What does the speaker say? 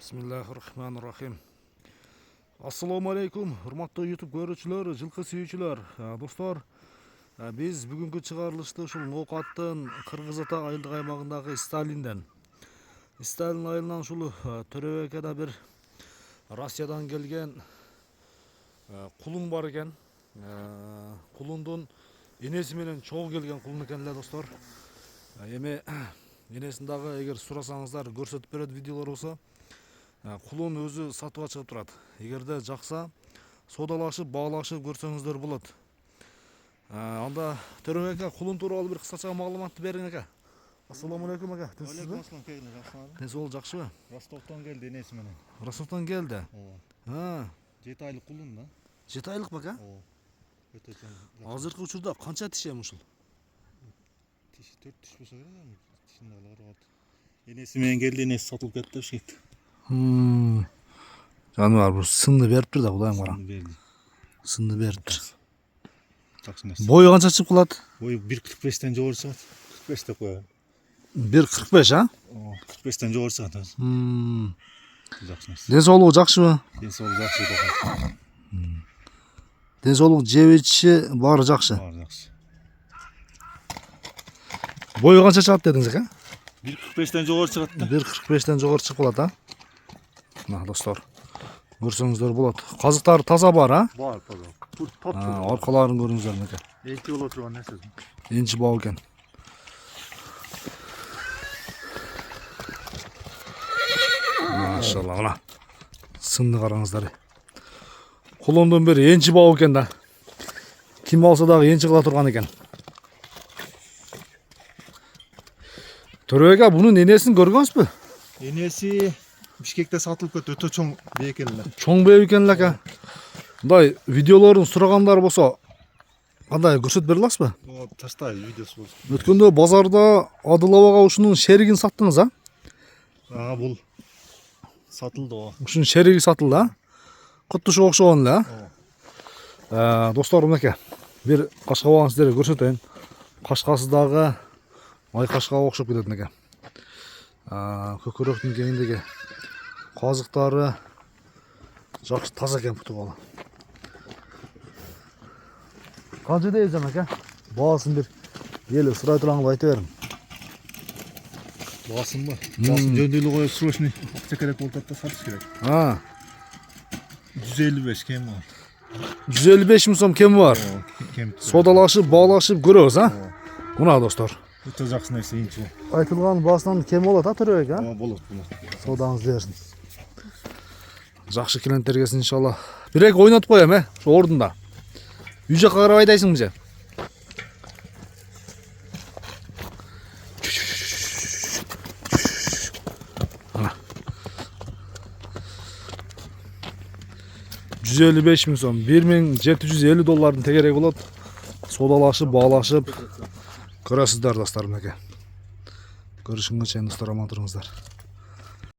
Bismillahirrahmanirrahim. Assalamu alaikum, hurmatlı YouTube görүүчүлөр, жылкы сүйүүчүлөр. Достор, биз бүгүнкү чыгарылышты ушул Ноокаттын Кыргыз Ата айылдык аймагындагы Сталинден. Сталин айылынан ушул Төрөбекеде бир Россиядан келген кулун бар экен. Кулундун энеси менен чогуу келген кулун экен эле, достор. Эми энесин дагы эгер сурасаңыздар көрсөтүп берет видеолор болсо. Кулун өзү сатууга чыгып турат. Эгерде жакса соодалашып, баалашып көрсөңүздөр болот. Анда Төрөбек ака, кулун тууралуу бир кыскача маалыматты бериң ака. Ассаламу алейкум ака. Алейкум ассалам, кегиле жакшымы? Тенсиңиз жакшыбы? Ростовтон келди энеси менен. Ростовтон келди. 7 айлык кулун да. 7 айлык бака? Өтө чоң. Азыркы учурда канча тиш эми ушул? Тиши 4 тиш болсо керек. Тишине алар. Энеси менен келди, энеси сатылып кетти ошейт. Жаныбар бир сынды бериптир да, Кудайым караң. Берди. Сынды бериптир. Жакшы нерсе. Бою канча чыгып калат? Бою 1.45тен жогору чыгат. 45 деп коелу. 1.45, а? 45тен жогору чыгат. Жакшы нерсе. Ден соолугу жакшыбы? Ден соолугу жакшы деп. Ден соолугу, жеп ичиши баары жакшы. Баары жакшы. Бою канча чыгат дедиңиз ака? 1.45тен жогору чыгат да. 1.45тен жогору чыгып калат, а? Мына достор, көрсөңүздөр болот. Казыктар таза бар, а? Бар, таза. Аркаларын көрүңүздөр ака. Энчи боло турган нерсе. Энчи бау экен. Машалла, мына сынды караңыздар. Кулундун бири энчи бау экен да. Ким алса дагы энчи кыла турган экен. Төрөбек ака, бунун энесин көргөнсүзбү? Энеси Бишкекте сатылып кетти, өтө чоң бээ экен эле. Чоң бээ экен эле ака. Мындай видеолорун сурагандар болсо, кандай көрсөтүп бере аласызбы? Таштай видеосу болсун. Өткөндө базарда Адыл абага ушунун шеригин саттыңыз, а? Бул сатылды о. Ушунун шериги сатылды, а? Куту ушу окшогон эле, а? Достор, мынакей бир кашкабагын сиздерге көрсөтөйүн. Кашкасы дагы ай кашкага окшоп кетет экен. Көкөрөктүн кеңиндеги казыктары жакшы таза экен, путу бала. Канча дейсиң ака? Баасын бир эл сурай турган айта бериң. Баасынбы? Баасын жөндөйлүү коюп срочный акча керек болуп атат да, сатыш керек. 155 кем бар. 155 миң сом кеми бар. Соодалашып, баалашып көрөбүз, а? Мына достор. Өтө жакшы нерсе, инчи. Айтылган баасынан кем болот, а, Төрөбек, а? Болот. Соодаңыз берсин. Жакшы клиенттер келсин иншалла. Бир эки ойнотуп коем, ошо ордунда. Үй жакка карап айдайсыңбы же? $155 миң сом, $1750 тегереги болот. Соодалашып, баалашып көрөсүздөр достор, мынакей. Көрүшүнгө чейин достор, аман туруңуздар.